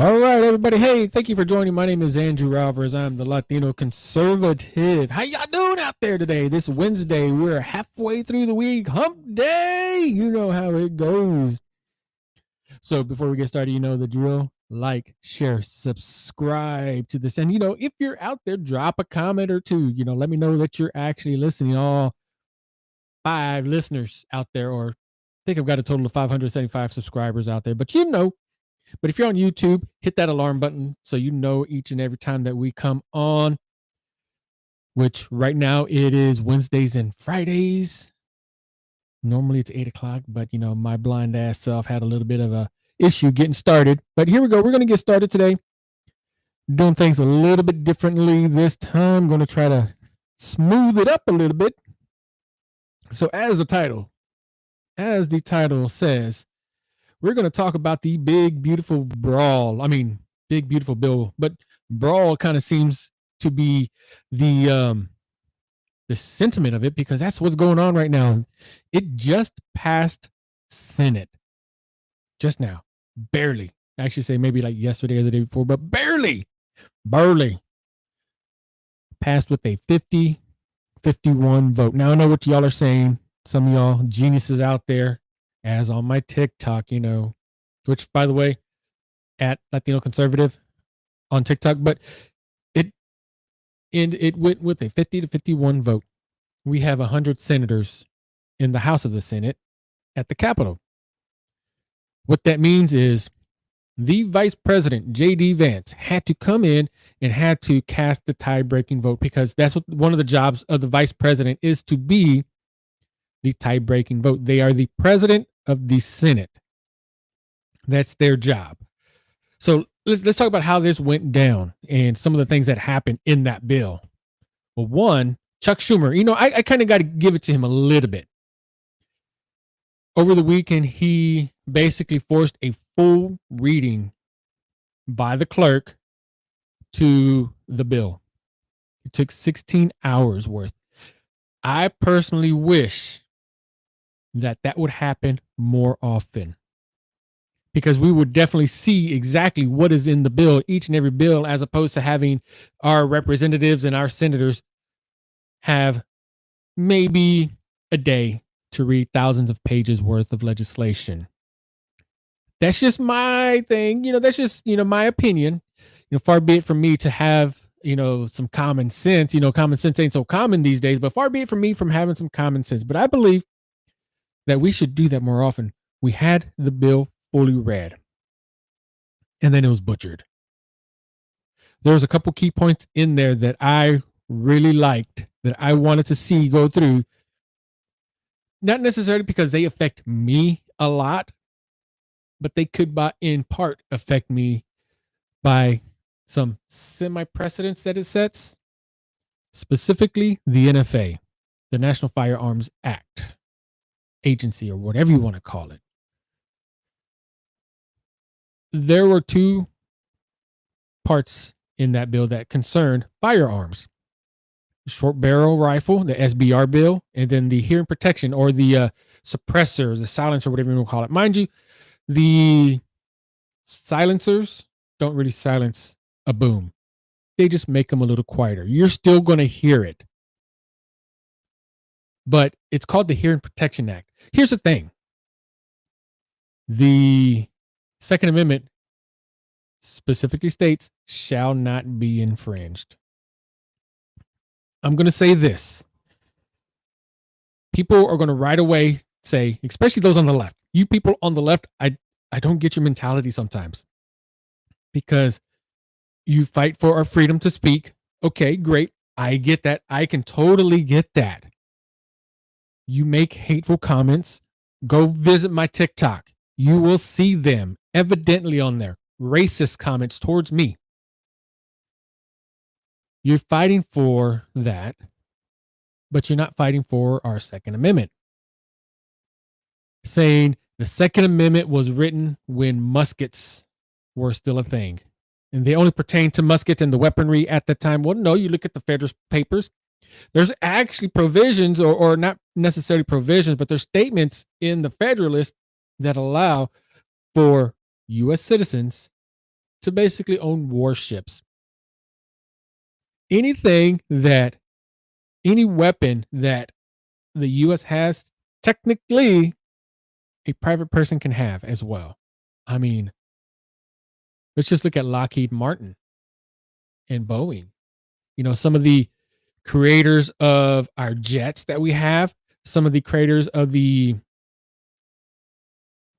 All right, everybody. Hey, thank you for joining. My name is Andrew Alvarez. I'm the Latino Conservative. How y'all doing out there today? This Wednesday, we're halfway through the week. Hump day. You know how it goes. So before we get started, you know the drill. Like, share, subscribe to this. And, if you're out there, drop a comment or two. Let me know that you're actually listening. All 5 listeners out there, or I think I've got a total of 575 subscribers out there. But if you're on YouTube, hit that alarm button so you know each and every time that we come on, which right now it is Wednesdays and Fridays. Normally it's 8 o'clock, but my blind ass self had a little bit of a issue getting started. But here we go. We're going to get started today. Doing things a little bit differently this time. I'm going to try to smooth it up a little bit. So as the title says, we're going to talk about the big, beautiful brawl. I mean, big, beautiful bill, but brawl kind of seems to be the sentiment of it, because that's what's going on right now. It just passed Senate just now, barely. I actually say maybe like yesterday or the day before, but barely passed with a 50-51 vote. Now I know what y'all are saying. Some of y'all geniuses out there, as on my TikTok, which, by the way, at Latino Conservative on TikTok, but it went with a 50-51 vote. We have 100 senators in the House of the Senate at the Capitol. What that means is the Vice President, J.D. Vance, had to come in and had to cast the tie-breaking vote, because that's what one of the jobs of the Vice President is, to be the tie-breaking vote. They are the president of the Senate. That's their job. So let's talk about how this went down and some of the things that happened in that bill. Well, one, Chuck Schumer, I kind of got to give it to him a little bit. Over the weekend, he basically forced a full reading by the clerk to the bill. It took 16 hours worth. I personally wish that would happen more often, because we would definitely see exactly what is in the bill, each and every bill, as opposed to having our representatives and our senators have maybe a day to read thousands of pages worth of legislation. That's just my thing. That's just, my opinion. Far be it from me to have, some common sense. Common sense ain't so common these days, but far be it from me from having some common sense. But I believe that we should do that more often. We had the bill fully read, and then it was butchered. There was a couple key points in there that I really liked, that I wanted to see go through, not necessarily because they affect me a lot, but they could in part affect me by some semi-precedents that it sets, specifically the NFA, the National Firearms Act Agency, or whatever you want to call it. There were 2 parts in that bill that concerned firearms: short barrel rifle, the SBR bill, and then the hearing protection, or the suppressor, the silencer, whatever you want to call it. Mind you, the silencers don't really silence a boom. They just make them a little quieter. You're still going to hear it. But it's called the Hearing Protection Act. Here's the thing. The Second Amendment specifically states shall not be infringed. I'm going to say this. People are going to right away say, especially those on the left, you people on the left, I don't get your mentality sometimes, because you fight for our freedom to speak. Okay, great. I get that. I can totally get that. You make hateful comments. Go visit my TikTok. You will see them evidently on there. Racist comments towards me. You're fighting for that, but you're not fighting for our Second Amendment. Saying the Second Amendment was written when muskets were still a thing, and they only pertain to muskets and the weaponry at the time. Well, no, you look at the Federalist Papers. There's actually provisions, or not necessarily provisions, but there's statements in the Federalist that allow for U.S. citizens to basically own warships. Any weapon that the U.S. has, technically, a private person can have as well. I mean, let's just look at Lockheed Martin and Boeing. Some of the creators of our jets that we have, some of the creators of the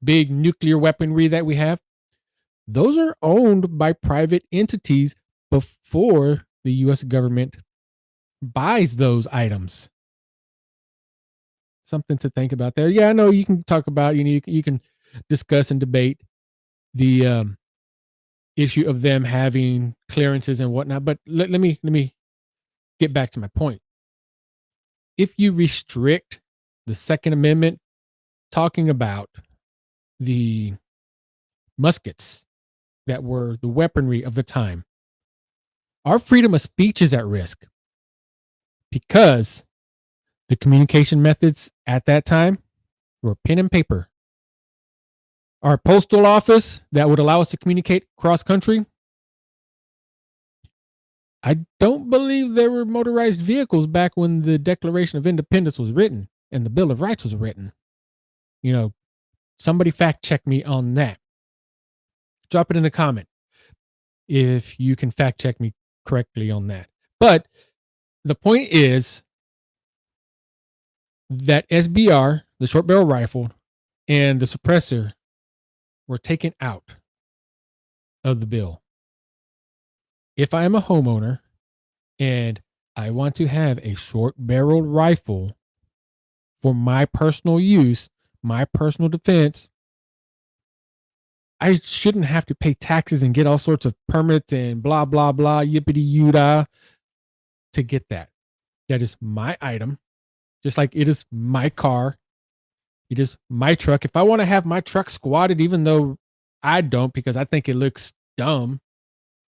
big nuclear weaponry that we have, those are owned by private entities before the U.S. government buys those items. Something to think about there. Yeah, I know you can talk about, you can discuss and debate the issue of them having clearances and whatnot, but let me get back to my point. If you restrict the Second Amendment, talking about the muskets that were the weaponry of the time, our freedom of speech is at risk because the communication methods at that time were pen and paper. Our postal office that would allow us to communicate cross country, I don't believe there were motorized vehicles back when the Declaration of Independence was written and the Bill of Rights was written. Somebody fact check me on that. Drop it in a comment if you can fact check me correctly on that. But the point is that SBR, the short barrel rifle, and the suppressor were taken out of the bill. If I am a homeowner and I want to have a short barrel rifle for my personal use, my personal defense, I shouldn't have to pay taxes and get all sorts of permits and blah, blah, blah, yippity yoodah to get that. That is my item, just like it is my car. It is my truck. If I want to have my truck squatted, even though I don't because I think it looks dumb,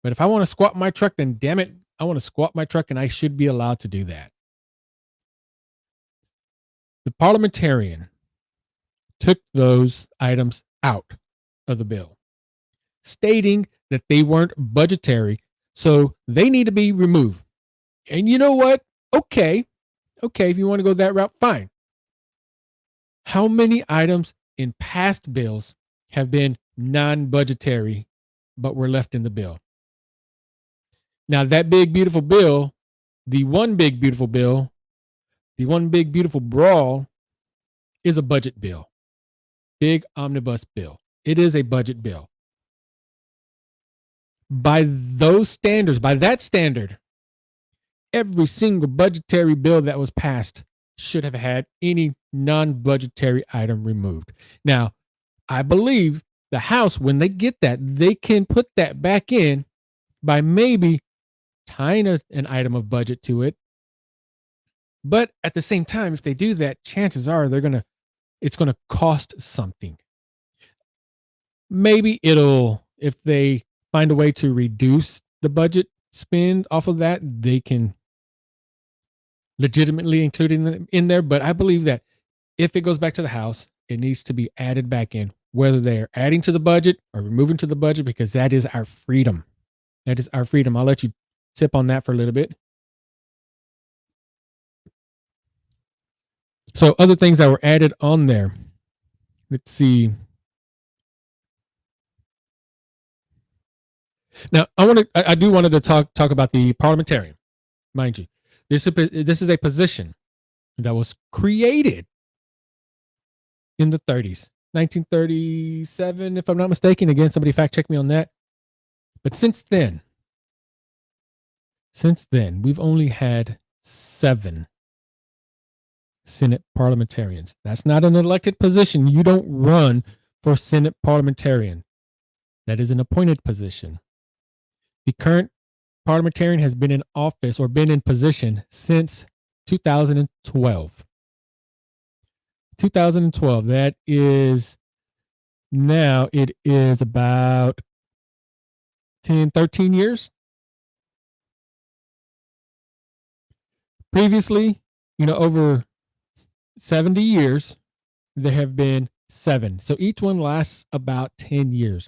but if I want to squat my truck, then damn it, I want to squat my truck and I should be allowed to do that. The parliamentarian took those items out of the bill, stating that they weren't budgetary, so they need to be removed. And you know what? Okay, if you want to go that route, fine. How many items in past bills have been non-budgetary but were left in the bill? Now, that big, beautiful bill, the one big, beautiful bill, the one big, beautiful brawl is a budget bill. Big omnibus bill. It is a budget bill. By those standards, by that standard, every single budgetary bill that was passed should have had any non-budgetary item removed. Now, I believe the House, when they get that, they can put that back in by maybe tying an item of budget to it. But at the same time, if they do that, chances are it's going to cost something. Maybe if they find a way to reduce the budget spend off of that, they can legitimately include it in there. But I believe that if it goes back to the House, it needs to be added back in, whether they're adding to the budget or removing to the budget, because that is our freedom. That is our freedom. I'll let you sip on that for a little bit. So other things that were added on there. Let's see. Now, I do wanted to talk about the parliamentarian, mind you. This is a position that was created in the 30s, 1937, if I'm not mistaken. Again, somebody fact check me on that. But since then, we've only had 7 Senate parliamentarians. That's not an elected position. You don't run for Senate parliamentarian. That is an appointed position. The current parliamentarian has been in office or been in position since 2012. 2012. That is now, it is about 10, 13 years. Previously, over 70 years, there have been 7. So each one lasts about 10 years.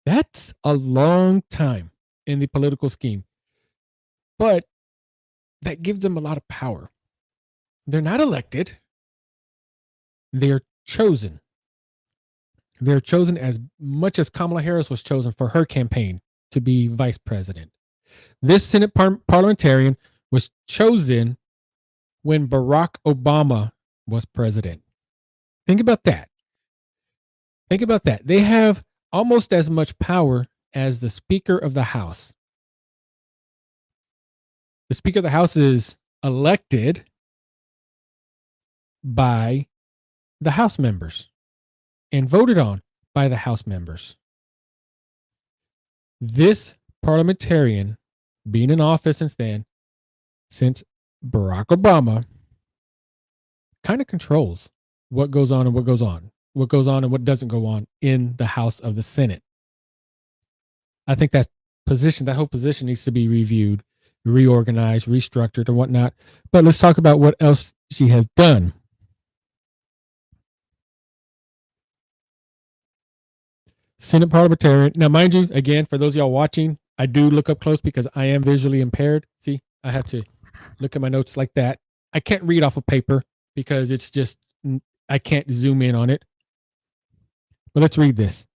That's a long time in the political scheme, but that gives them a lot of power. They're not elected, they're chosen. They're chosen as much as Kamala Harris was chosen for her campaign to be vice president. This Senate parliamentarian was chosen when Barack Obama was president. Think about that. Think about that. They have almost as much power as the Speaker of the House. The Speaker of the House is elected by the House members and voted on by the House members. This parliamentarian, being in office since Barack Obama, kind of controls what goes on and what goes on and what doesn't go on in the House of the Senate. I think that whole position needs to be reviewed, reorganized, restructured, and whatnot. But let's talk about what else she has done. Senate parliamentarian. Now, mind you, again, for those of y'all watching, I do look up close because I am visually impaired. See, I have to look at my notes like that. I can't read off of paper because it's just, I can't zoom in on it. But let's read this.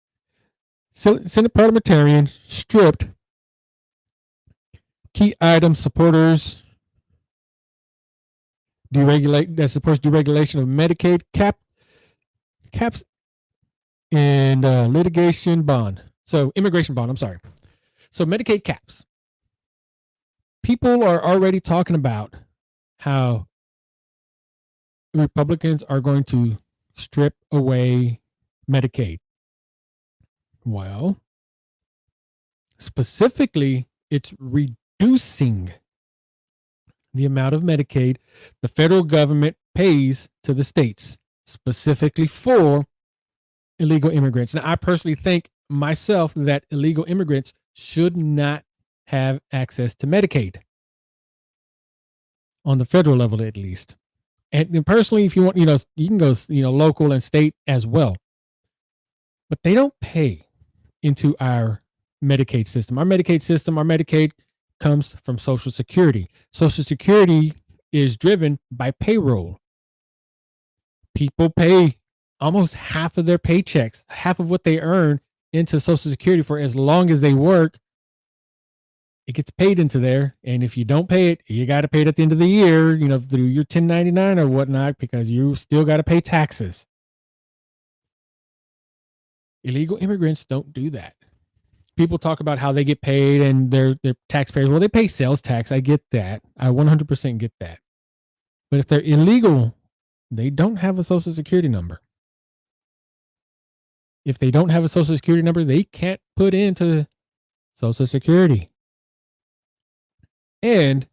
Senate parliamentarian stripped key item supporters supports deregulation of Medicaid caps and litigation bond. So immigration bond, I'm sorry. So Medicaid caps. People are already talking about how Republicans are going to strip away Medicaid. Well, specifically, it's reducing the amount of Medicaid the federal government pays to the states, specifically for illegal immigrants. Now, I personally think myself that illegal immigrants should not have access to Medicaid on the federal level, at least. And personally, if you want, you can go, local and state as well. But they don't pay into our Medicaid system. Our Medicaid comes from Social Security. Social Security is driven by payroll. People pay almost half of their paychecks, half of what they earn into Social Security for as long as they work. It gets paid into there. And if you don't pay it, you got to pay it at the end of the year, through your 1099 or whatnot, because you still got to pay taxes. Illegal immigrants don't do that. People talk about how they get paid and they're taxpayers. Well, they pay sales tax. I get that. I 100% get that. But if they're illegal, they don't have a Social Security number. If they don't have a Social Security number, they can't put into Social Security. And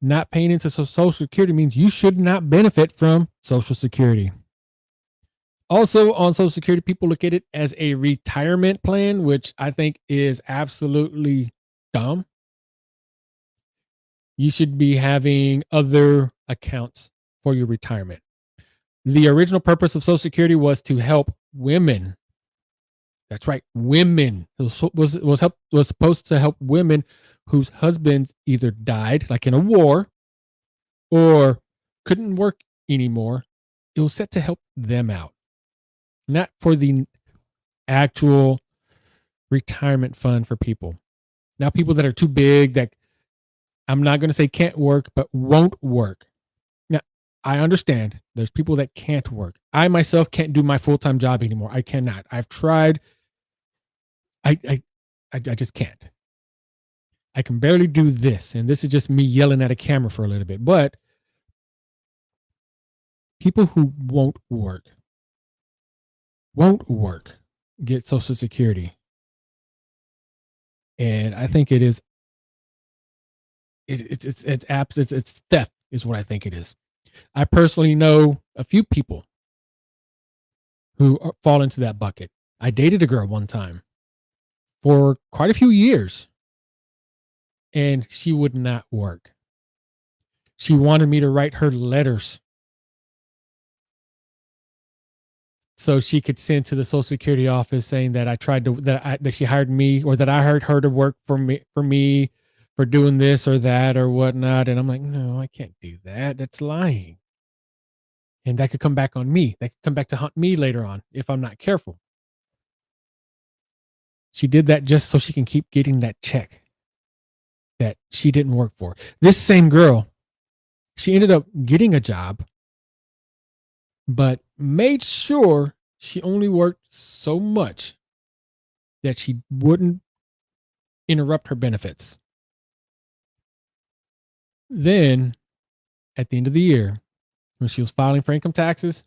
not paying into Social Security means you should not benefit from Social Security. Also, on Social Security, people look at it as a retirement plan, which I think is absolutely dumb. You should be having other accounts for your retirement. The original purpose of Social Security was to help women. That's right, women. It was supposed to help women whose husbands either died, like in a war, or couldn't work anymore. It was set to help them out, not for the actual retirement fund for people. Now, people that are too big, that I'm not going to say can't work, but won't work. Now, I understand there's people that can't work. I myself can't do my full-time job anymore. I cannot. I've tried. I just can't. I can barely do this. And this is just me yelling at a camera for a little bit. But people who won't work get Social Security. And I think it is it's theft is what I think it is. I personally know a few people who fall into that bucket. I dated a girl one time for quite a few years, and she would not work. She wanted me to write her letters. so she could send to the Social Security office saying that that she hired me, or that I hired her to work for me for doing this or that or whatnot. And I'm like, no, I can't do that. That's lying. And that could come back on me. That could come back to haunt me later on if I'm not careful. She did that just so she can keep getting that check that she didn't work for. This same girl, she ended up getting a job, but made sure she only worked so much that she wouldn't interrupt her benefits. Then, at the end of the year, when she was filing for income taxes,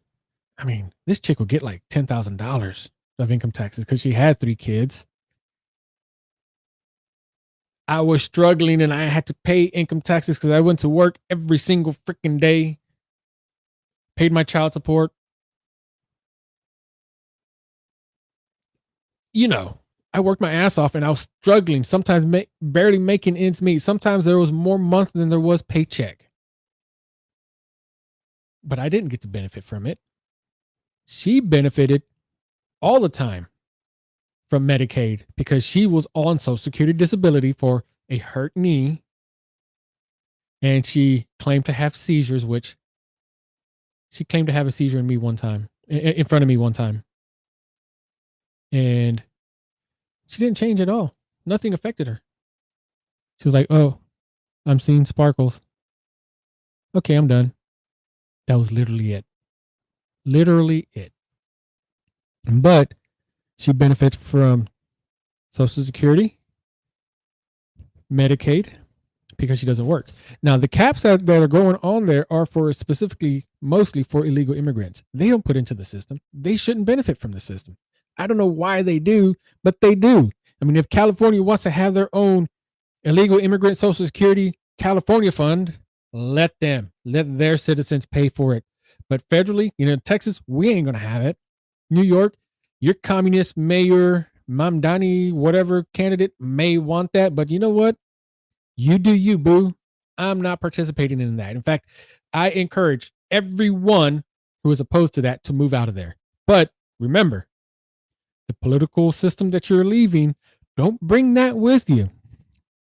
I mean, this chick would get like $10,000 of income taxes because she had 3 kids. I was struggling and I had to pay income taxes because I went to work every single freaking day, paid my child support. You know, I worked my ass off and I was struggling, sometimes barely making ends meet. Sometimes there was more month than there was paycheck. But I didn't get to benefit from it. She benefited all the time from Medicaid because she was on Social Security disability for a hurt knee. And she claimed to have seizures, which she claimed to have a seizure in front of me one time. And she didn't change at all. Nothing affected her. She was like, oh, I'm seeing sparkles. Okay, I'm done. That was literally it. Literally it. But she benefits from Social Security, Medicaid, because she doesn't work. Now, the caps that are going on there are for mostly for illegal immigrants. They don't put into the system. They shouldn't benefit from the system. I don't know why they do, but they do. I mean, if California wants to have their own illegal immigrant Social Security California fund, let their citizens pay for it. But federally, Texas, we ain't going to have it. New York, your communist mayor, Mamdani, whatever candidate may want that. But you know what? You do you, boo. I'm not participating in that. In fact, I encourage everyone who is opposed to that to move out of there. But remember, the political system that you're leaving, don't bring that with you.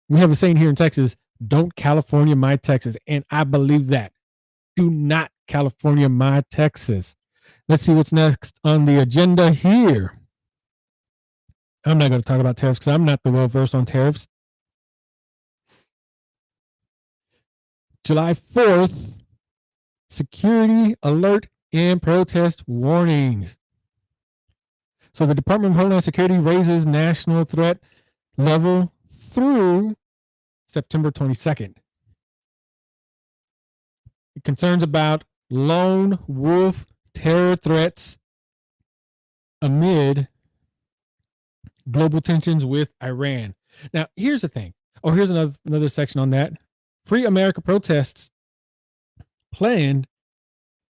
We have a saying here in Texas, don't California my Texas. And I believe that. Do not California my Texas. Let's see what's next on the agenda here. I'm not going to talk about tariffs because I'm not the well-versed on tariffs. July 4th, security alert and protest warnings. So the Department of Homeland Security raises national threat level through September 22nd. Concerns about lone wolf terror threats amid global tensions with Iran. Now, here's the thing. Oh, here's another section on that. Free America protests planned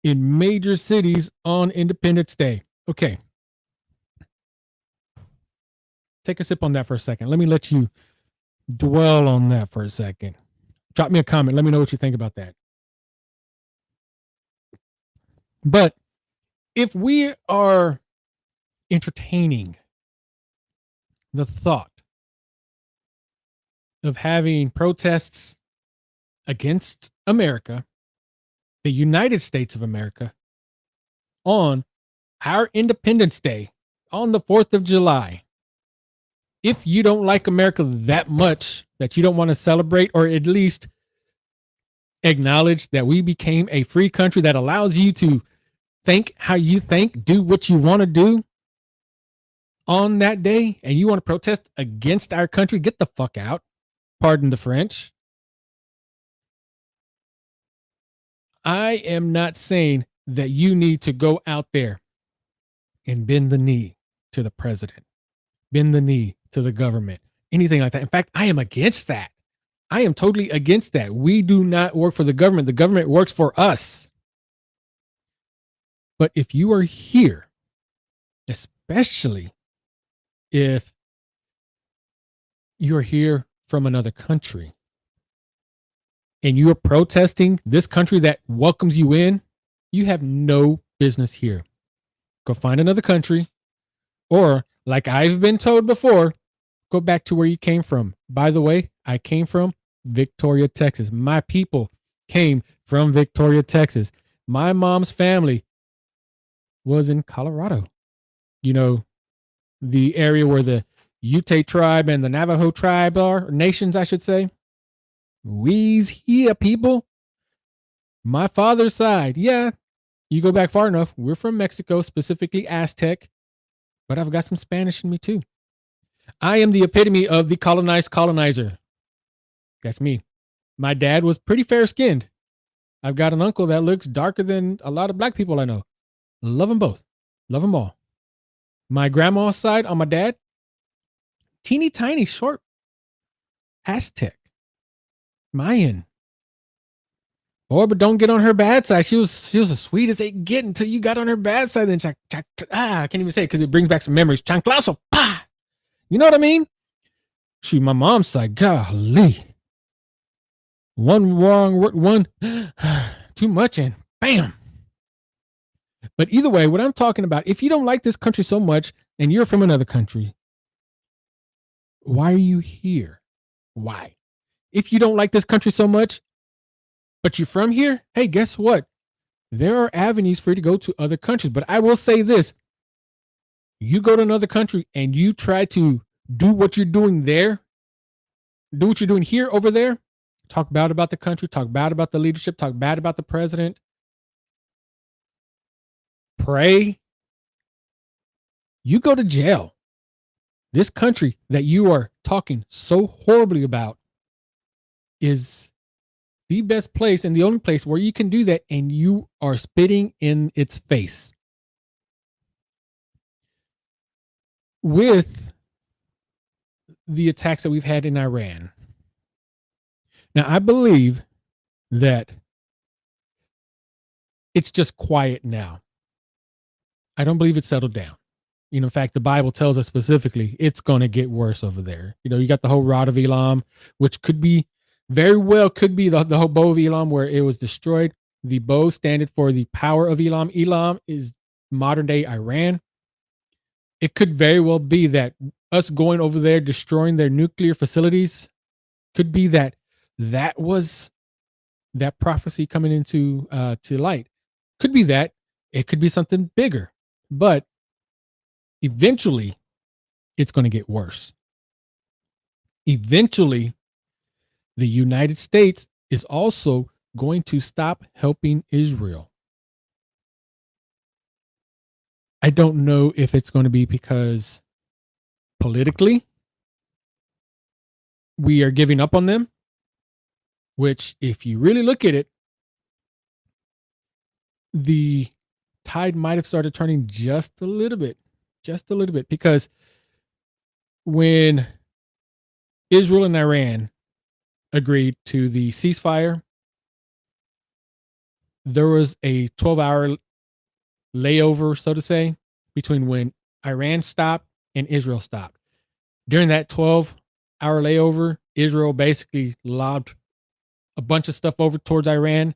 in major cities on Independence Day. Okay. Take a sip on that for a second. Let me let you dwell on that for a second. Drop me a comment. Let me know what you think about that. But if we are entertaining the thought of having protests against America, the United States of America, on our Independence Day, on the 4th of July, if you don't like America that much that you don't want to celebrate or at least acknowledge that we became a free country that allows you to think how you think, do what you want to do on that day, and you want to protest against our country, get the fuck out. Pardon the French. I am not saying that you need to go out there and bend the knee to the president, bend the knee to the government, anything like that. In fact, I am against that. I am totally against that. We do not work for the government. The government works for us. But if you are here, especially if you're here from another country and you're protesting this country that welcomes you in, you have no business here. go find another country, or like I've been told before, go back to where you came from. By the way, I came from Victoria, Texas. My people came from Victoria, Texas. My mom's family was in Colorado. You know, the area where the Ute tribe and the Navajo tribe are, nations, I should say. We's here, people. My father's side, yeah, you go back far enough. We're from Mexico, specifically Aztec, but I've got some Spanish in me too. I am the epitome of the colonized colonizer. That's me. My dad was pretty fair skinned. I've got an uncle that looks darker than a lot of black people I know. Love them both. Love them all. My grandma's side on my dad, teeny tiny, short, Aztec, Mayan. Boy, but don't get on her bad side. She was as sweet as they get until you got on her bad side. Then I can't even say it because it brings back some memories. Chanclazo, pa. You know what I mean? Shoot, my mom's side, golly. One wrong word, one too much, and bam. But either way, what I'm talking about, if you don't like this country so much and you're from another country, why are you here? Why? If you don't like this country so much, but you're from here, hey, guess what? There are avenues for you to go to other countries. But I will say this. You go to another country and you try to do what you're doing there, do what you're doing here over there, talk bad about the country, talk bad about the leadership, talk bad about the president, pray, you go to jail. This country that you are talking so horribly about is the best place and the only place where you can do that, and you are spitting in its face. With the attacks that we've had in Iran. Now, I believe that it's just quiet now. I don't believe it's settled down. You know, in fact, the Bible tells us specifically it's going to get worse over there. You know, you got the whole rod of Elam, which could be very well could be the whole bow of Elam where it was destroyed. The bow standing for the power of Elam. Elam is modern day Iran. It could very well be that us going over there, destroying their nuclear facilities, could be that was that prophecy coming into to light. Could be that. It could be something bigger. But eventually, it's going to get worse. Eventually, the United States is also going to stop helping Israel. I don't know if it's going to be because politically we are giving up on them, which if you really look at it, the tide might have started turning just a little bit, because when Israel and Iran agreed to the ceasefire, there was a 12-hour layover, so to say, between when Iran stopped and Israel stopped. During that 12-hour layover, Israel basically lobbed a bunch of stuff over towards Iran.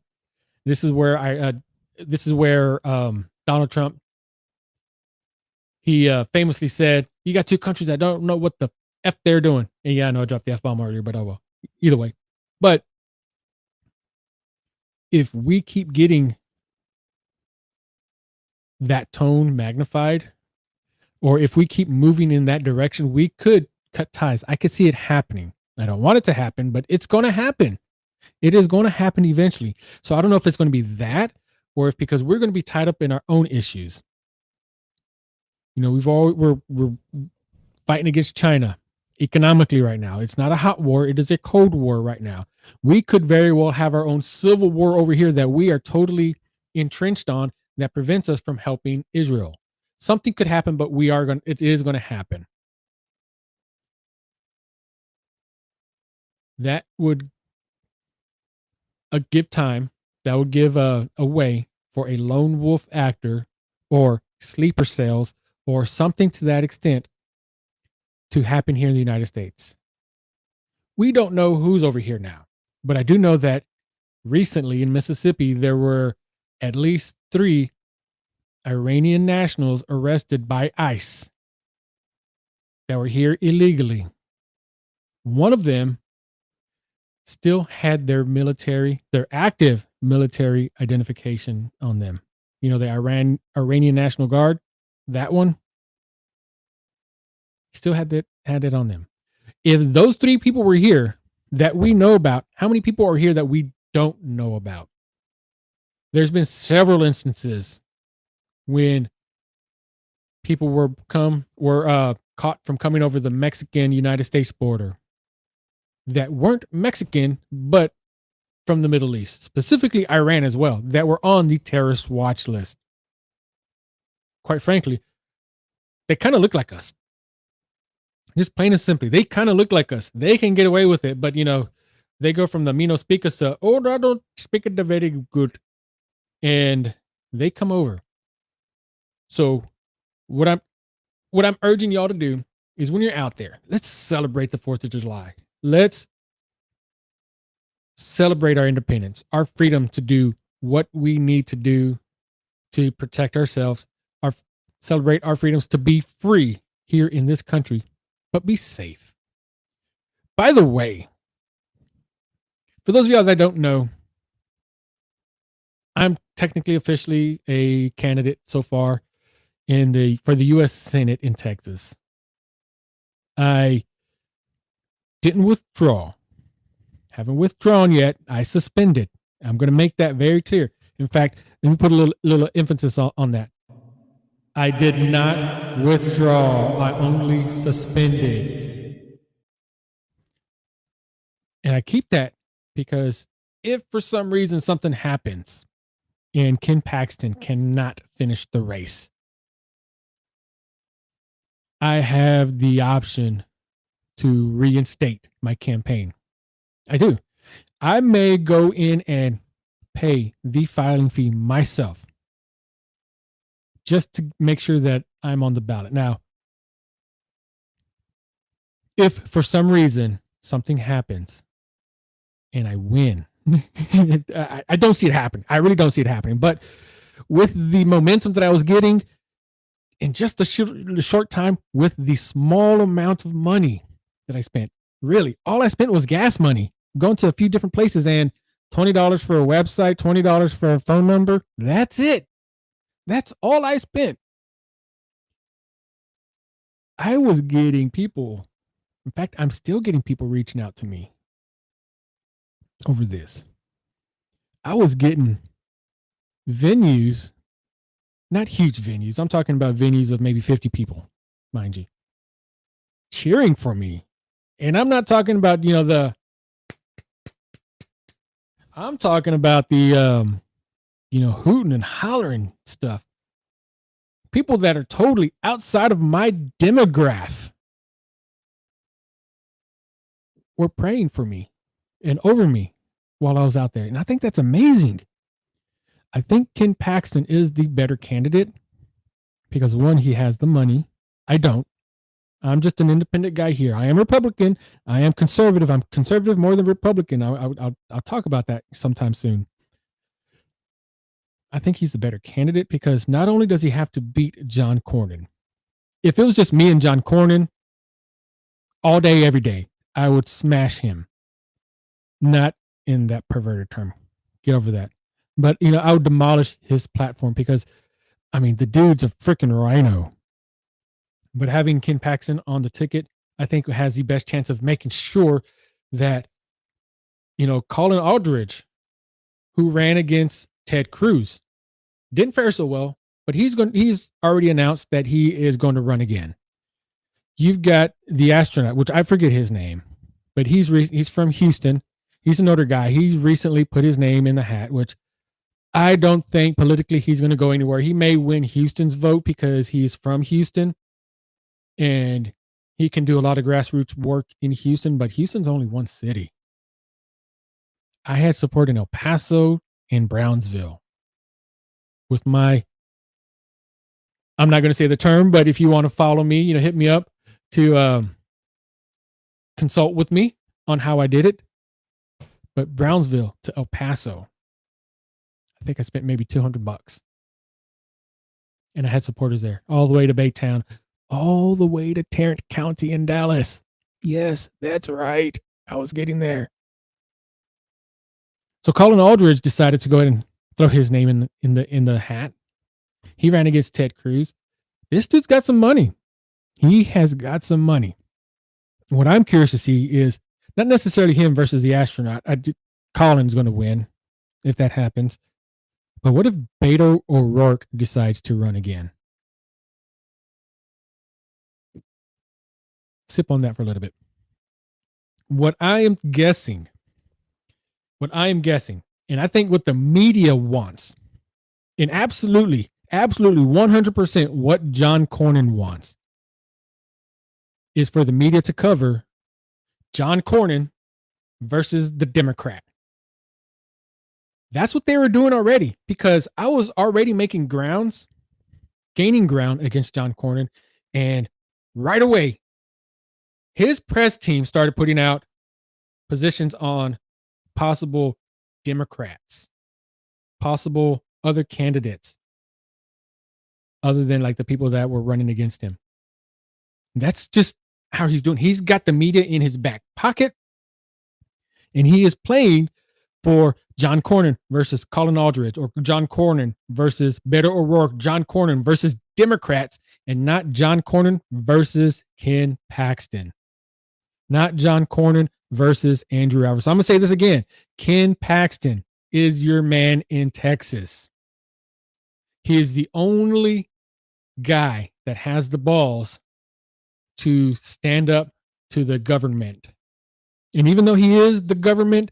This is where Donald Trump, he famously said, "You got two countries that don't know what the F they're doing." And yeah, I know I dropped the F-bomb earlier, but oh well. Either way. But if we keep getting that tone magnified, or if we keep moving in that direction, we could cut ties. I could see it happening. I don't want it to happen, but it's going to happen. It is going to happen eventually. So I don't know if it's going to be that, or if because we're going to be tied up in our own issues. You know, we're fighting against China economically right now. It's not a hot war. It is a cold war right now. We could very well have our own civil war over here that we are totally entrenched on that prevents us from helping Israel. Something could happen, but it is going to happen. That would give time. That would give a way for a lone wolf actor or sleeper cells or something to that extent to happen here in the United States. We don't know who's over here now, but I do know that recently in Mississippi, there were at least 3 Iranian nationals arrested by ICE that were here illegally. One of them still had their active military identification on them. You know, the Iranian National Guard, that one, still had it on them. If those 3 people were here that we know about, how many people are here that we don't know about? There's been several instances when people were caught from coming over the Mexican-United States border that weren't Mexican, but from the Middle East, specifically Iran as well, that were on the terrorist watch list. Quite frankly, they kind of look like us. Just plain and simply, they kind of look like us. They can get away with it, but they go from the me no speak us to, I don't speak it very good, and they come over. So what I'm urging y'all to do is when you're out there, let's celebrate the 4th of July. Let's celebrate our independence, our freedom to do what we need to do to protect ourselves, celebrate our freedoms to be free here in this country, but be safe. By the way, for those of y'all that don't know, I'm technically officially a candidate so far for the U.S. Senate in Texas. I didn't withdraw. Haven't withdrawn yet. I suspended. I'm going to make that very clear. In fact, let me put a little emphasis on that. I did not withdraw. I only suspended. And I keep that because if for some reason something happens and Ken Paxton cannot finish the race, I have the option to reinstate my campaign. I do. I may go in and pay the filing fee myself just to make sure that I'm on the ballot. Now, if for some reason something happens and I win, I don't see it happening. I really don't see it happening. But with the momentum that I was getting in just the short time, with the small amount of money that I spent, really, all I spent was gas money, going to a few different places, and $20 for a website, $20 for a phone number. That's it. That's all I spent. I was getting people. In fact, I'm still getting people reaching out to me over this. I was getting venues, not huge venues. I'm talking about venues of maybe 50 people, mind you, cheering for me. And I'm not talking about, I'm talking about the, hooting and hollering stuff. People that are totally outside of my demographic were praying for me and over me while I was out there. And I think that's amazing. I think Ken Paxton is the better candidate because, one, he has the money. I don't. I'm just an independent guy here. I am Republican. I am conservative. I'm conservative more than Republican. I'll talk about that sometime soon. I think he's the better candidate because not only does he have to beat John Cornyn. If it was just me and John Cornyn all day, every day, I would smash him. Not in that perverted term. Get over that. But, I would demolish his platform because, the dude's a freaking RINO. But having Ken Paxton on the ticket, I think has the best chance of making sure that, Colin Allred, who ran against Ted Cruz, didn't fare so well, but he's already announced that he is going to run again. You've got the astronaut, which I forget his name, but he's from Houston. He's an older guy. He's recently put his name in the hat, which I don't think politically he's going to go anywhere. He may win Houston's vote because he's from Houston and he can do a lot of grassroots work in Houston, but Houston's only one city. I had support in El Paso and Brownsville with I'm not going to say the term, but if you want to follow me, hit me up to consult with me on how I did it. But Brownsville to El Paso, I think I spent maybe $200. And I had supporters there all the way to Baytown, all the way to Tarrant County in Dallas. Yes, that's right. I was getting there. So Colin Allred decided to go ahead and throw his name in the hat. He ran against Ted Cruz. This dude's got some money. He has got some money. What I'm curious to see is not necessarily him versus the astronaut. Colin's going to win if that happens. But what if Beto O'Rourke decides to run again? Sip on that for a little bit. What I am guessing, and I think what the media wants, and absolutely 100% what John Cornyn wants, is for the media to cover John Cornyn versus the Democrat. That's what they were doing already, because I was already gaining ground against John Cornyn. And right away, his press team started putting out positions on possible Democrats, possible other candidates, other than like the people that were running against him. That's just how he's doing. He's got the media in his back pocket, and he is playing for John Cornyn versus Colin Allred, or John Cornyn versus Beto O'Rourke, John Cornyn versus Democrats, and not John Cornyn versus Ken Paxton. Not John Cornyn versus Andrew Alvarez. So I'm going to say this again. Ken Paxton is your man in Texas. He is the only guy that has the balls to stand up to the government. And even though he is the government,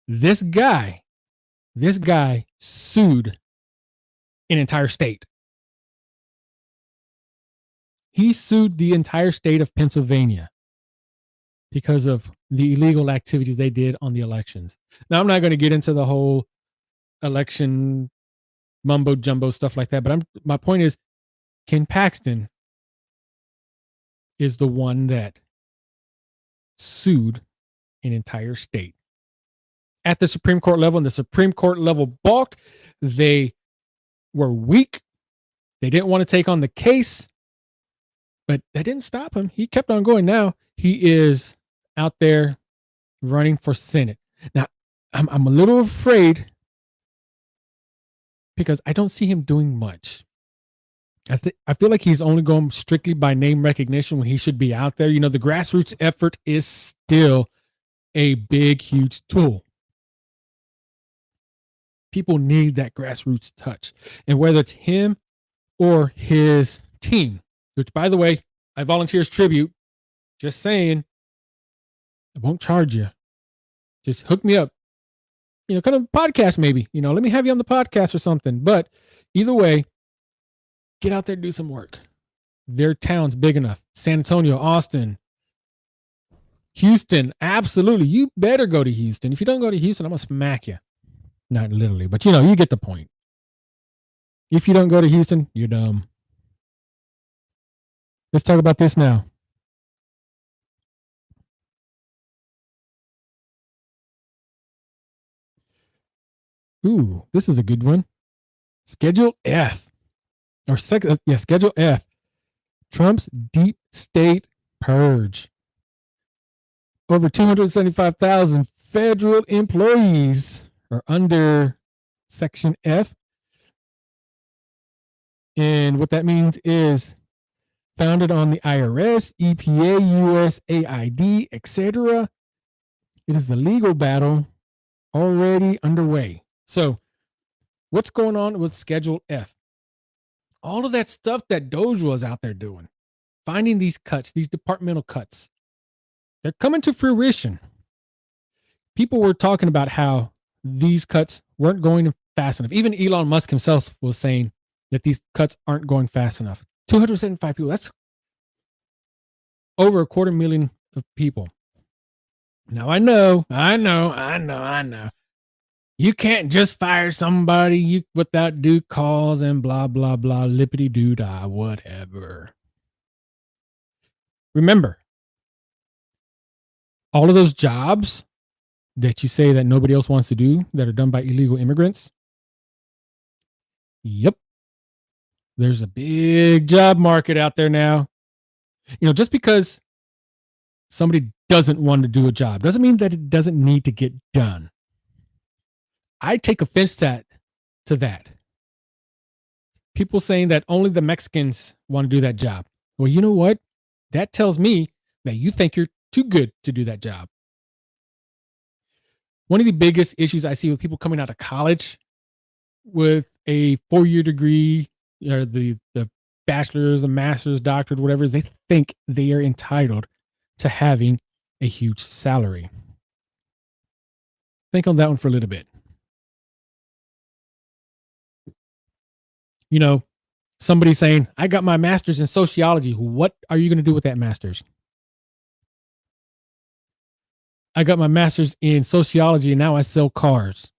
this guy sued an entire state. He sued the entire state of Pennsylvania because of the illegal activities they did on the elections. Now, I'm not going to get into the whole election mumbo jumbo stuff like that, but my point is, Ken Paxton is the one that sued an entire state at the Supreme Court level, and the Supreme Court level balked. They were weak. They didn't want to take on the case, but that didn't stop him. He kept on going. Now he is out there running for Senate. Now, I'm a little afraid because I don't see him doing much. I feel like he's only going strictly by name recognition when he should be out there. You know, the grassroots effort is still a big, huge tool. People need that grassroots touch. And whether it's him or his team, which, by the way, I volunteer as tribute, just saying, I won't charge you. Just hook me up. You know, kind of podcast maybe. You know, let me have you on the podcast or something. But either way, get out there, do some work. Their town's big enough. San Antonio, Austin, Houston, absolutely. You better go to Houston. If you don't go to Houston, I'm going to smack you. Not literally, but you know, you get the point. If you don't go to Houston, you're dumb. Let's talk about this now. Ooh, this is a good one. Schedule F. Schedule F. Trump's deep state purge. Over 275,000 federal employees are under Section F. And what that means is founded on the IRS, EPA, USAID, etc. It is the legal battle already underway. So what's going on with Schedule F? All of that stuff that Doge was out there doing, finding these cuts, these departmental cuts, they're coming to fruition. People were talking about how these cuts weren't going fast enough. Even Elon Musk himself was saying that these cuts aren't going fast enough. 275 people, that's over 250,000 of people. Now, I know. You can't just fire somebody without due cause and blah, blah, blah, lippity-doo-dah, whatever. Remember, all of those jobs that you say that nobody else wants to do that are done by illegal immigrants, yep, There's a big job market out there now. Just because somebody doesn't want to do a job doesn't mean that it doesn't need to get done. I take offense to that. People saying that only the Mexicans want to do that job. Well, you know what? That tells me that you think you're too good to do that job. One of the biggest issues I see with people coming out of college with a 4-year degree, or the bachelor's, the master's, doctorate, whatever, is they think they are entitled to having a huge salary. Think on that one for a little bit. Somebody saying, I got my master's in sociology. What are you going to do with that master's? I got my master's in sociology and now I sell cars.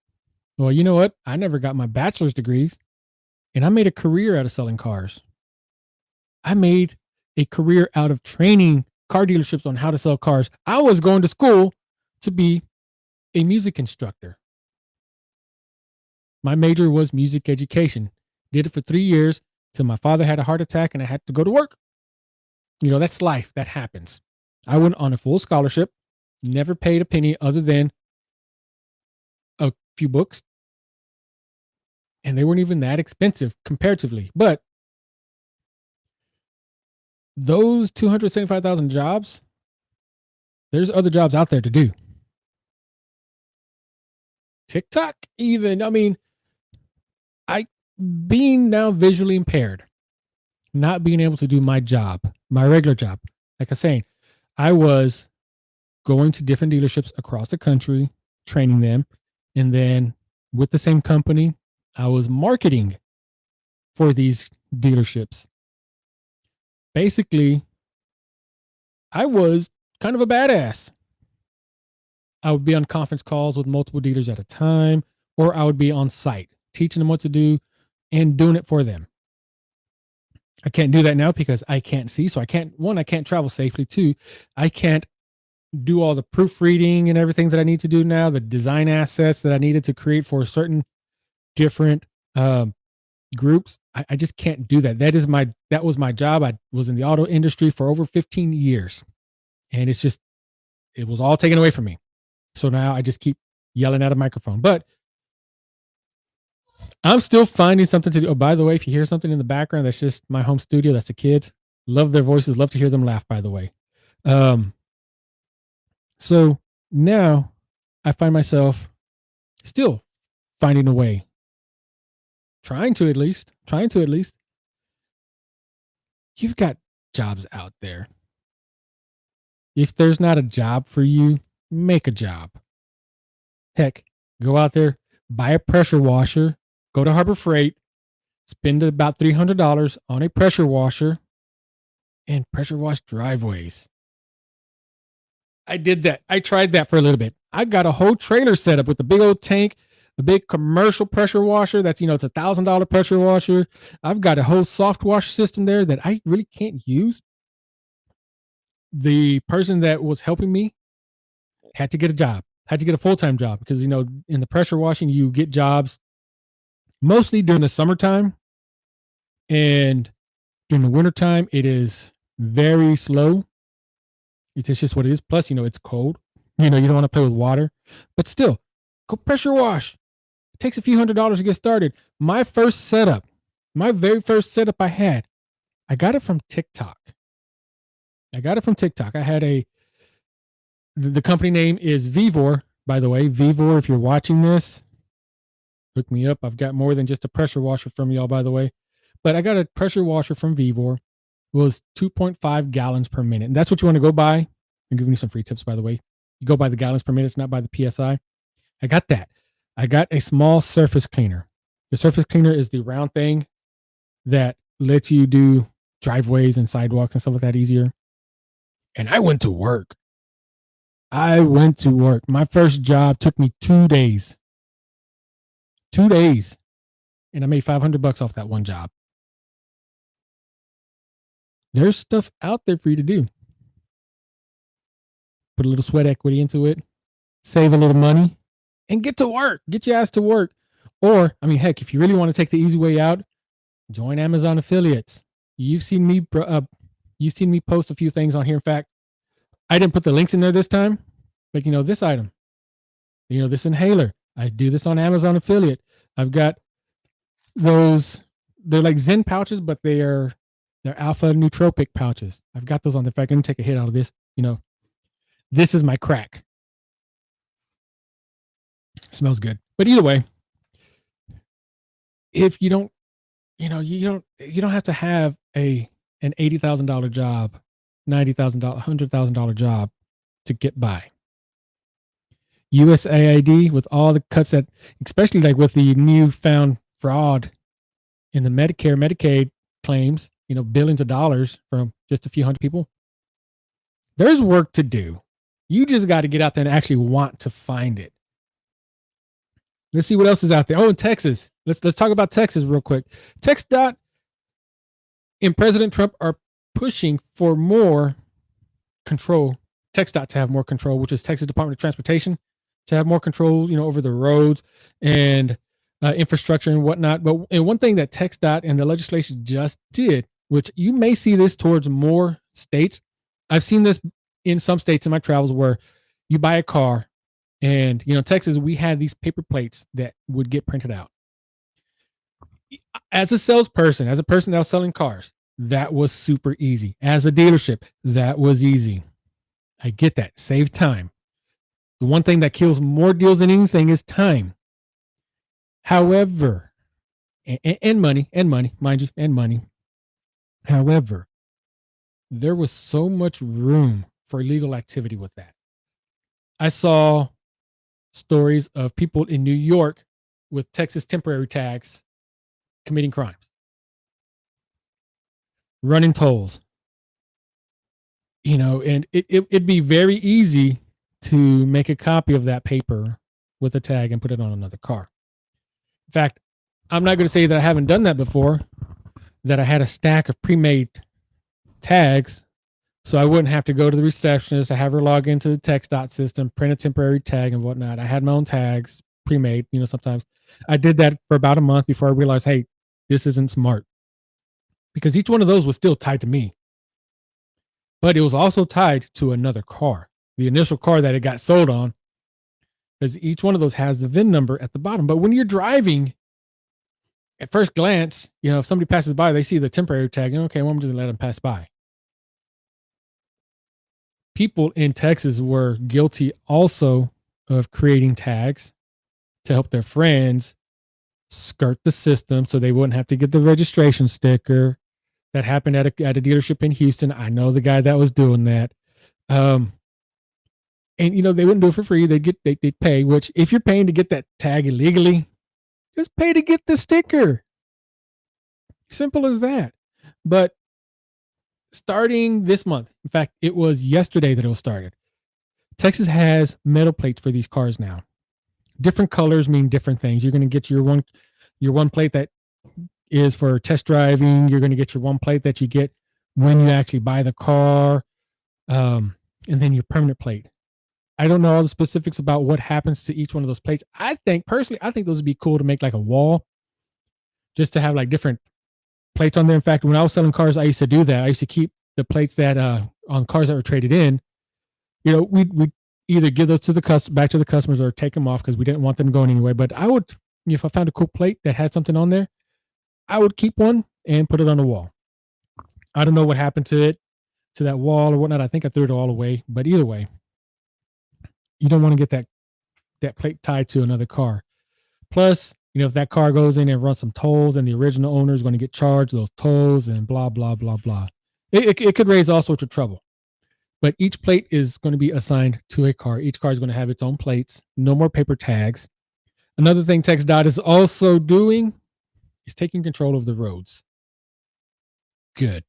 Well, you know what? I never got my bachelor's degrees and I made a career out of selling cars. I made a career out of training car dealerships on how to sell cars. I was going to school to be a music instructor. My major was music education. Did it for 3 years till my father had a heart attack and I had to go to work. That's life. That happens. I went on a full scholarship, never paid a penny other than a few books. And they weren't even that expensive comparatively. But those 275,000 jobs, there's other jobs out there to do. TikTok, even, being now visually impaired, not being able to do my job, my regular job, like I was saying, I was going to different dealerships across the country, training them. And then with the same company, I was marketing for these dealerships. Basically, I was kind of a badass. I would be on conference calls with multiple dealers at a time, or I would be on site teaching them what to do and doing it for them. I can't do that now because I can't see. So I can't travel safely. 2, I can't do all the proofreading and everything that I need to do now, the design assets that I needed to create for certain different groups. I just can't do that. That was my job. I was in the auto industry for over 15 years and it was all taken away from me. So now I just keep yelling at a microphone, but I'm still finding something to do. Oh, by the way, if you hear something in the background, that's just my home studio. That's the kids. Love their voices. Love to hear them laugh, by the way. So now I find myself still finding a way, trying to at least. You've got jobs out there. If there's not a job for you, make a job. Heck, go out there, buy a pressure washer, go to Harbor Freight, spend about $300 on a pressure washer, and pressure wash driveways. I did that. I tried that for a little bit. I got a whole trailer set up with a big old tank, a big commercial pressure washer. That's, it's $1,000 pressure washer. I've got a whole soft wash system there that I really can't use. The person that was helping me had to get a job, had to get a full-time job because, in the pressure washing, you get jobs mostly during the summertime, and during the wintertime, it is very slow. It's just what it is. Plus, it's cold. You don't want to play with water, but still, go pressure wash. It takes a few $100s to get started. My very first setup I had, I got it from TikTok. I had the company name is Vivor, by the way. Vivor, if you're watching this, hook me up. I've got more than just a pressure washer from y'all, by the way. But I got a pressure washer from Vivor. It was 2.5 gallons per minute. And that's what you want to go by. I'm giving you some free tips, by the way. You go by the gallons per minute, it's not by the PSI. I got that. I got a small surface cleaner. The surface cleaner is the round thing that lets you do driveways and sidewalks and stuff like that easier. And I went to work. My first job took me 2 days. 2 days. And I made $500 off that one job. There's stuff out there for you to do. Put a little sweat equity into it, save a little money, and get to work. Get your ass to work. Or, heck, if you really want to take the easy way out, Join Amazon affiliates. You've seen me post a few things on here. In fact, I didn't put the links in there this time, but this item, this inhaler, I do this on Amazon affiliate. I've got those. They're like Zen pouches, but they're alpha nootropic pouches. I've got those on there. In fact, let me take a hit out of this. This is my crack. It smells good. But either way, if you don't, you don't have to have an $80,000 job, $90,000, $100,000 job to get by. USAID, with all the cuts that, especially like with the newfound fraud in the Medicare, Medicaid claims, billions of dollars from just a few hundred people. There's work to do. You just got to get out there and actually want to find it. Let's see what else is out there. Oh, in Texas. Let's talk about Texas real quick. TxDOT and President Trump are pushing for more control. TxDOT to have more control, which is Texas Department of Transportation, to have more control, over the roads and infrastructure and whatnot. And one thing that TxDOT and the legislation just did, which you may see this towards more states. I've seen this in some states in my travels where you buy a car and, Texas, we had these paper plates that would get printed out. As a salesperson, as a person that was selling cars, that was super easy. As a dealership, that was easy. I get that. Save time. The one thing that kills more deals than anything is time. However, and money, mind you, and money. However, there was so much room for illegal activity with that. I saw stories of people in New York with Texas temporary tags committing crimes, running tolls, and it'd be very easy to make a copy of that paper with a tag and put it on another car. In fact, I'm not going to say that I haven't done that before, that I had a stack of pre-made tags so I wouldn't have to go to the receptionist. I have her log into the TxDOT system, print a temporary tag and whatnot. I had my own tags pre-made, sometimes. I did that for about a month before I realized, hey, this isn't smart. Because each one of those was still tied to me. But it was also tied to another car, the initial car that it got sold on, because each one of those has the VIN number at the bottom. But when you're driving, at first glance, if somebody passes by, they see the temporary tag, okay, well, I'm just going to let them pass by. People in Texas were guilty also of creating tags to help their friends skirt the system so they wouldn't have to get the registration sticker. That happened at a dealership in Houston. I know the guy that was doing that. And they wouldn't do it for free. They'd pay, which if you're paying to get that tag illegally, just pay to get the sticker. Simple as that. But starting this month, in fact, it was yesterday that it was started. Texas has metal plates for these cars now. Different colors mean different things. You're going to get your one plate that is for test driving. You're going to get your one plate that you get when you actually buy the car, and then your permanent plate. I don't know all the specifics about what happens to each one of those plates. Personally, I think those would be cool to make like a wall, just to have like different plates on there. In fact, when I was selling cars, I used to do that. I used to keep the plates that on cars that were traded in. We'd either give those to back to the customers or take them off because we didn't want them going anyway. But I would, if I found a cool plate that had something on there, I would keep one and put it on the wall. I don't know what happened to it, to that wall or whatnot. I think I threw it all away. But either way, you don't want to get that plate tied to another car. Plus, if that car goes in and runs some tolls, and the original owner is going to get charged those tolls and blah, blah, blah, blah. It could raise all sorts of trouble. But each plate is going to be assigned to a car. Each car is going to have its own plates. No more paper tags. Another thing TxDOT is also doing is taking control of the roads. Good.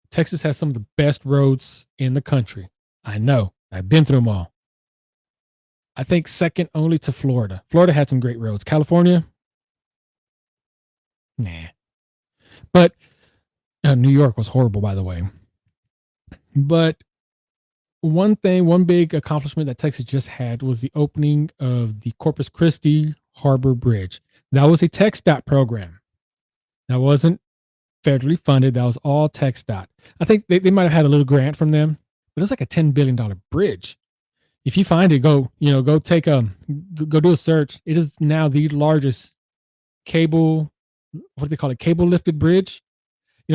Texas has some of the best roads in the country. I know. I've been through them all. I think second only to Florida. Florida had some great roads. California? Nah. But New York was horrible, by the way. But one big accomplishment that Texas just had was the opening of the Corpus Christi Harbor Bridge. That was a TxDOT program. That wasn't federally funded. That was all TxDOT. I think they might have had a little grant from them, but it was like a $10 billion bridge. If you find it, go do a search. It is now the largest cable, what do they call it? Cable lifted bridge.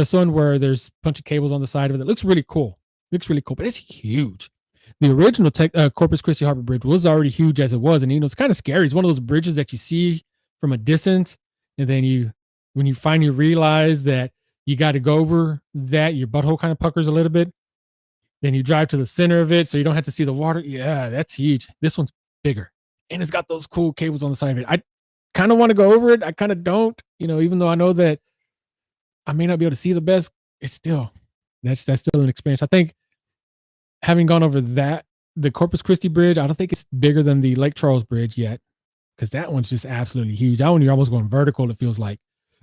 Someone where there's a bunch of cables on the side of it. It looks really cool. But it's huge. The original Corpus Christi Harbor Bridge was already huge as it was. And, it's kind of scary. It's one of those bridges that you see from a distance. And then when you finally realize that you got to go over that, your butthole kind of puckers a little bit. Then you drive to the center of it so you don't have to see the water. Yeah, that's huge. This one's bigger. And it's got those cool cables on the side of it. I kind of want to go over it. I kind of don't, even though I know that I may not be able to see the best, it's still, that's still an experience. I think having gone over that, the Corpus Christi Bridge, I don't think it's bigger than the Lake Charles Bridge yet, because that one's just absolutely huge. That one, you're almost going vertical, it feels like.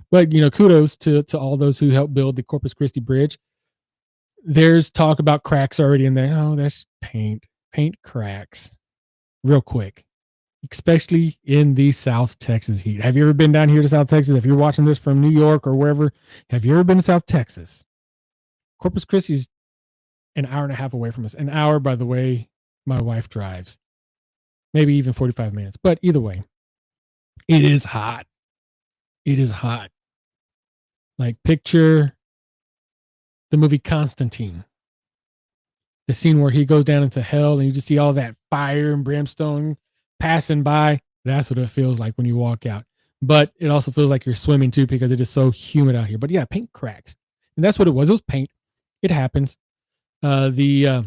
But, kudos to all those who helped build the Corpus Christi Bridge. There's talk about cracks already in there. Oh, that's paint cracks real quick, especially in the South Texas heat. Have you ever been down here to South Texas? If you're watching this from New York or wherever, have you ever been to South Texas? Corpus Christi is an hour and a half away from us. An hour, by the way, my wife drives. Maybe even 45 minutes. But either way, it is hot. It is hot. Like, picture the movie Constantine. The scene where he goes down into hell and you just see all that fire and brimstone passing by. That's what it feels like when you walk out. But it also feels like you're swimming too, because it is so humid out here. But yeah, paint cracks. And that's what it was. It was paint. It happens. The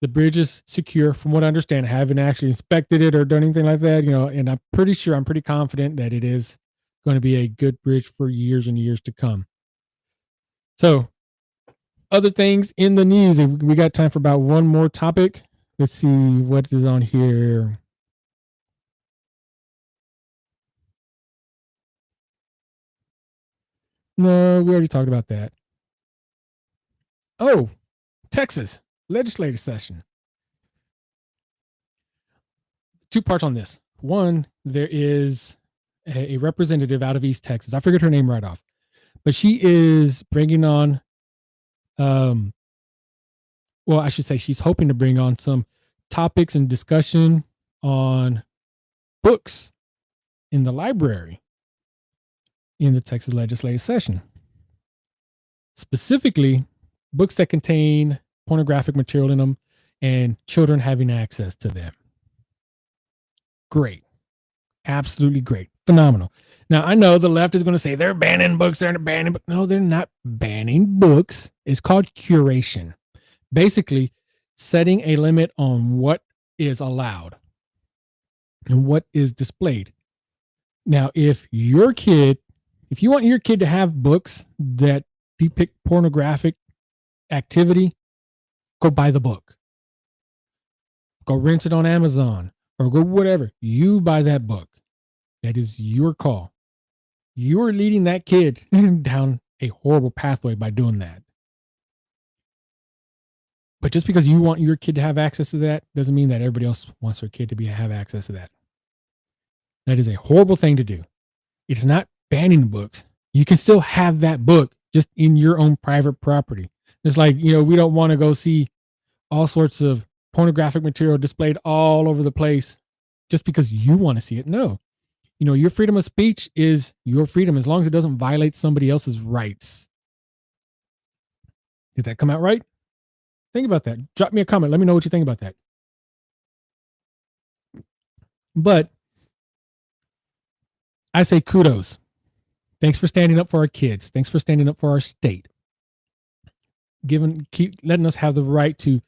bridge is secure, from what I understand. I haven't actually inspected it or done anything like that, and I'm pretty confident that it is going to be a good bridge for years and years to come. So, other things in the news. We got time for about one more topic. Let's see what is on here. No, we already talked about that. Oh, Texas legislative session. 2 parts on this. One, there is a representative out of East Texas. I figured her name right off, but she is bringing on, well, I should say she's hoping to bring on some topics and discussion on books in the library in the Texas legislative session. Specifically, books that contain pornographic material in them and children having access to them. Great. Absolutely great. Phenomenal. Now, I know the left is going to say they're banning books. They're banning books. No, they're not banning books. It's called curation. Basically, setting a limit on what is allowed and what is displayed. Now, if you want your kid to have books that depict pornographic activity, go buy the book. Go rent it on Amazon or go whatever. You buy that book. That is your call. You're leading that kid down a horrible pathway by doing that. But just because you want your kid to have access to that doesn't mean that everybody else wants their kid to have access to that. That is a horrible thing to do. It's not banning books. You can still have that book just in your own private property. It's like, we don't want to go see all sorts of pornographic material displayed all over the place just because you want to see it. No. Your freedom of speech is your freedom as long as it doesn't violate somebody else's rights. Did that come out right? Think about that. Drop me a comment. Let me know what you think about that. But I say kudos. Thanks for standing up for our kids. Thanks for standing up for our state. Keep letting us have the right to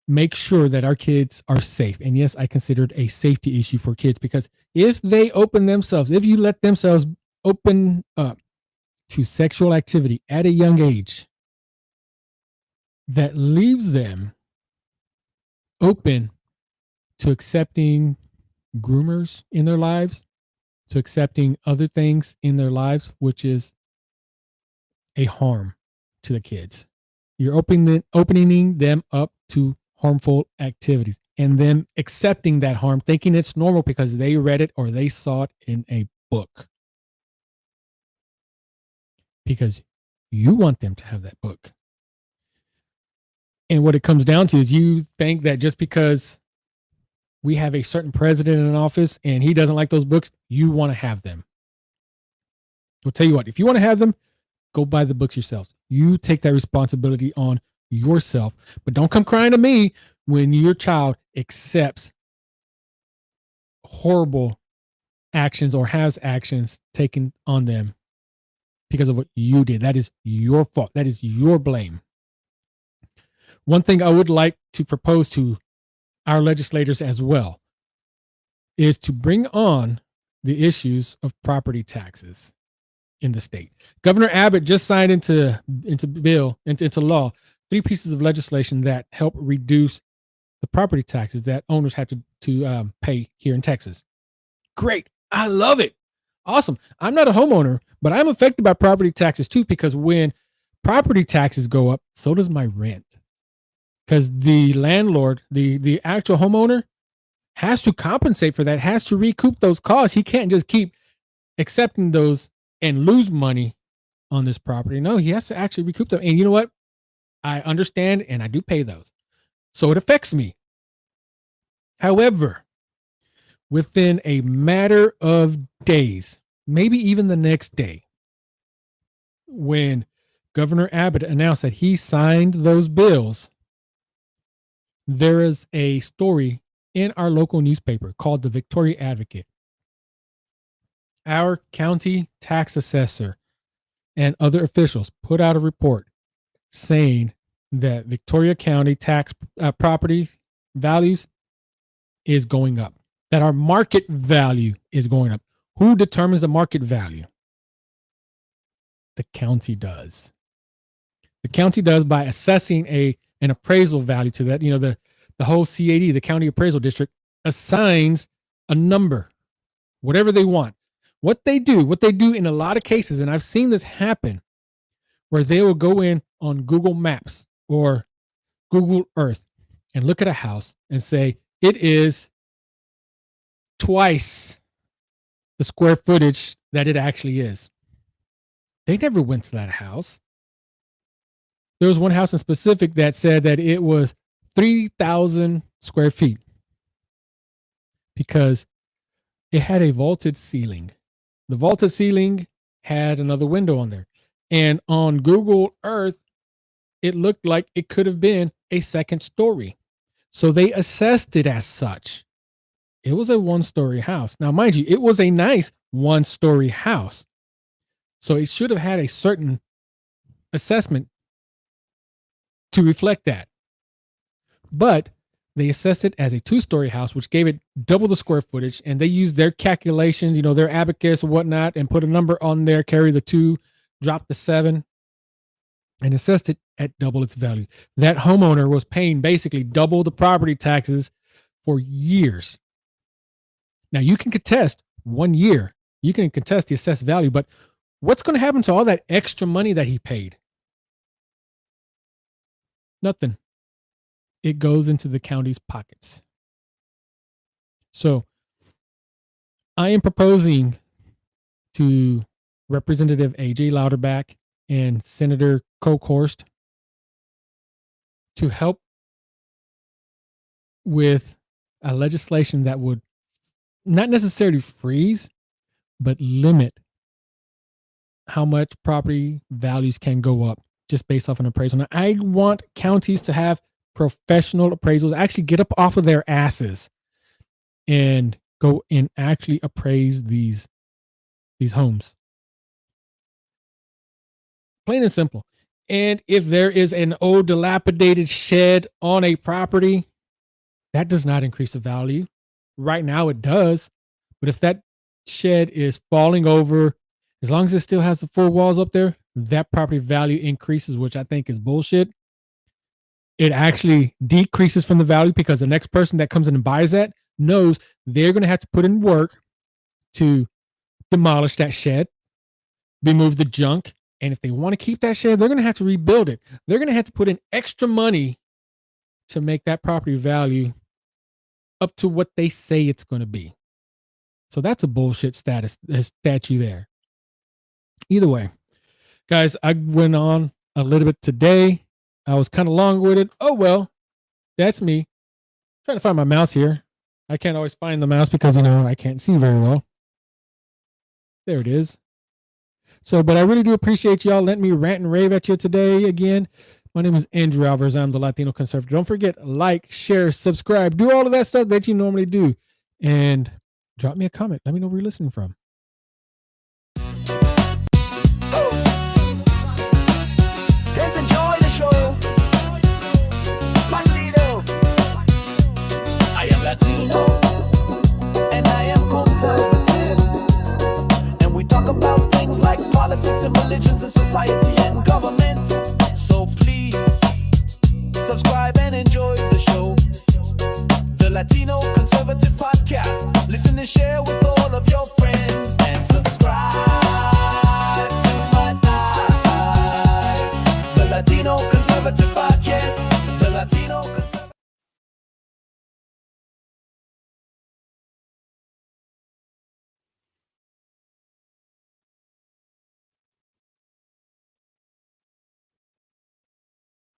make sure that our kids are safe. And yes, I consider it a safety issue for kids, because if you let themselves open up to sexual activity at a young age, that leaves them open to accepting groomers in their lives, to accepting other things in their lives, which is a harm to the kids. You're opening them up to harmful activities and them accepting that harm, thinking it's normal because they read it or they saw it in a book. because you want them to have that book. And what it comes down to is you think that just because we have a certain president in office and he doesn't like those books, you want to have them. I'll tell you what, if you want to have them, go buy the books yourselves. You take that responsibility on yourself, but don't come crying to me when your child accepts horrible actions or has actions taken on them because of what you did. That is your fault. That is your blame. One thing I would like to propose to our legislators as well is to bring on the issues of property taxes in the state. Governor Abbott just signed into law 3 pieces of legislation that help reduce the property taxes that owners have to pay here in Texas. Great. I love it. Awesome. I'm not a homeowner, but I'm affected by property taxes too, because when property taxes go up, so does my rent. Because the landlord, the actual homeowner, has to compensate for that, has to recoup those costs. He can't just keep accepting those and lose money on this property. No, he has to actually recoup them. And you know what? I understand and I do pay those. So it affects me. However, within a matter of days, maybe even the next day, when Governor Abbott announced that he signed those bills, there is a story in our local newspaper called the Victoria Advocate. Our county tax assessor and other officials put out a report saying that Victoria County tax property values is going up, that our market value is going up. Who determines the market value? The county does. The county does by assessing an appraisal value to that. You know, the whole CAD, the county appraisal district, assigns a number, whatever they want. What they do in a lot of cases, and I've seen this happen, where they will go in on Google Maps or Google Earth and look at a house and say, it is twice the square footage that it actually is. They never went to that house. There was one house in specific that said that it was 3,000 square feet because it had a vaulted ceiling. The vaulted ceiling had another window on there. And on Google Earth, it looked like it could have been a second story. So they assessed it as such. It was a 1-story house. Now, mind you, it was a nice 1-story house. So it should have had a certain assessment to reflect that. But they assessed it as a 2-story house, which gave it double the square footage. And they used their calculations, their abacus and whatnot, and put a number on there, carry the 2, drop the 7, and assessed it at double its value. That homeowner was paying basically double the property taxes for years. Now, you can contest 1 year. You can contest the assessed value, but what's going to happen to all that extra money that he paid? Nothing. It goes into the county's pockets. So I am proposing to Representative A.J. Louderback and Senator Kokhorst to help with a legislation that would not necessarily freeze, but limit how much property values can go up just based off an appraisal. Now, I want counties to have professional appraisals actually get up off of their asses and go and actually appraise these homes. Plain and simple. And if there is an old dilapidated shed on a property, that does not increase the value. Right now it does. But if that shed is falling over, as long as it still has the 4 walls up there, that property value increases, which I think is bullshit. It actually decreases from the value because the next person that comes in and buys that knows they're going to have to put in work to demolish that shed, remove the junk. And if they want to keep that shed, they're going to have to rebuild it. They're going to have to put in extra money to make that property value up to what they say it's going to be. So that's a bullshit statue there. Either way, Guys, I went on a little bit today. I was kind of long-winded. Oh, well, that's me. Trying to find my mouse here. I can't always find the mouse because, I can't see very well. There it is. So, but I really do appreciate y'all letting me rant and rave at you today again. My name is Andrew Alvarez. I'm the Latino Conservative. Don't forget, like, share, subscribe, do all of that stuff that you normally do. And drop me a comment. Let me know where you're listening from. Let's enjoy the show. Maldito. I am Latino. And I am conservative. And we talk about things like politics and religions and society and government. So please, subscribe and enjoy the show. The Latino Conservative